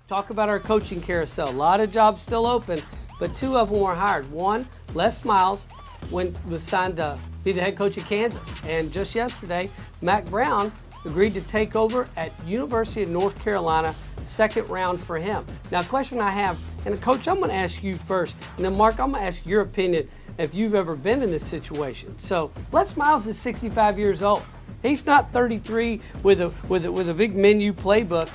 Talk about our coaching carousel. A lot of jobs still open, but 2 of them were hired. One, Les Miles was signed to be the head coach of Kansas. And just yesterday, Mac Brown agreed to take over at University of North Carolina, 2nd round for him. Now, a question I have, and Coach, I'm going to ask you first, and then Mark, I'm going to ask your opinion if you've ever been in this situation. So, Les Miles is 65 years old. He's not 33 with a big menu playbook,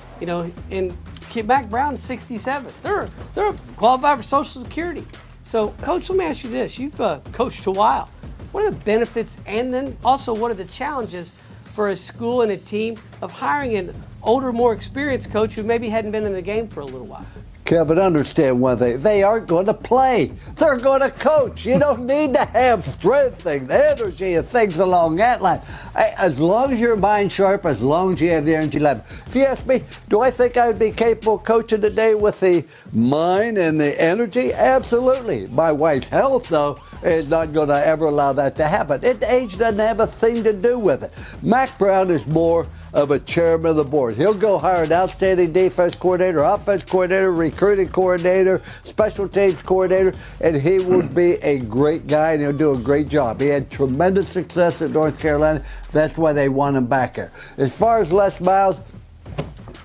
and Mac Brown is 67. They're qualified for Social Security. So, Coach, let me ask you this. You've coached a while. What are the benefits, and then also what are the challenges for a school and a team of hiring an older, more experienced coach who maybe hadn't been in the game for a little while? Kevin, understand one thing. They aren't going to play. They're going to coach. You don't need to have strength and energy and things along that line. As long as your mind's sharp, as long as you have the energy level. If you ask me, do I think I would be capable of coaching today with the mind and the energy? Absolutely. My wife's health, though, is not going to ever allow that to happen. Age doesn't have a thing to do with it. Mac Brown is more of a chairman of the board. He'll go hire an outstanding defense coordinator, offense coordinator, recruiting coordinator, special teams coordinator, and he would be a great guy and he'll do a great job. He had tremendous success at North Carolina. That's why they want him back there. As far as Les Miles,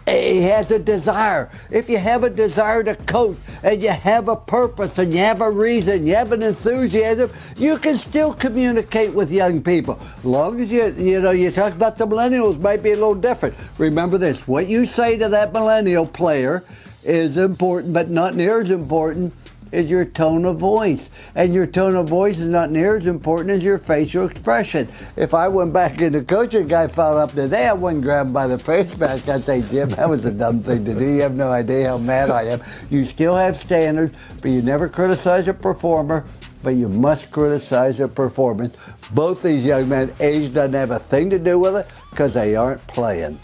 he has a desire. If you have a desire to coach and you have a purpose and you have a reason, you have an enthusiasm, you can still communicate with young people. As long as you talk about the millennials might be a little different. Remember this, what you say to that millennial player is important, but not near as important is your tone of voice. And your tone of voice is not near as important as your facial expression. If I went back into coaching, guy followed up today, I wouldn't grab him by the face mask. I'd say, Jim, that was a dumb thing to do. You have no idea how mad I am. You still have standards, but you never criticize a performer, but you must criticize a performance. Both these young men, age doesn't have a thing to do with it because they aren't playing.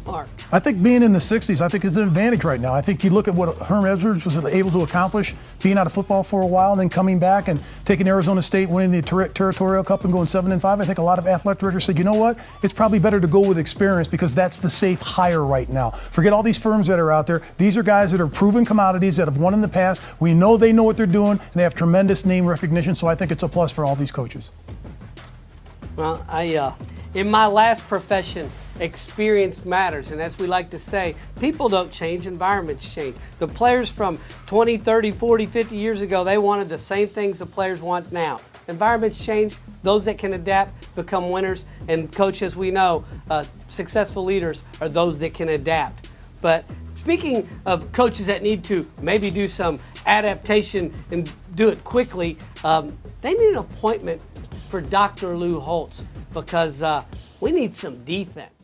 Mark. I think being in the 60s, I think is an advantage right now. I think you look at what Herm Edwards was able to accomplish, being out of football for a while and then coming back and taking Arizona State, winning the Territorial Cup and going 7-5. I think a lot of athletic directors said, you know what? It's probably better to go with experience because that's the safe hire right now. Forget all these firms that are out there. These are guys that are proven commodities that have won in the past. We know they know what they're doing and they have tremendous name recognition. So I think it's a plus for all these coaches. Well, in my last profession, experience matters, and as we like to say, people don't change, environments change. The players from 20, 30, 40, 50 years ago, they wanted the same things the players want now. Environments change. Those that can adapt become winners, and Coach, as we know, successful leaders are those that can adapt. But speaking of coaches that need to maybe do some adaptation and do it quickly, they need an appointment for Dr. Lou Holtz because we need some defense.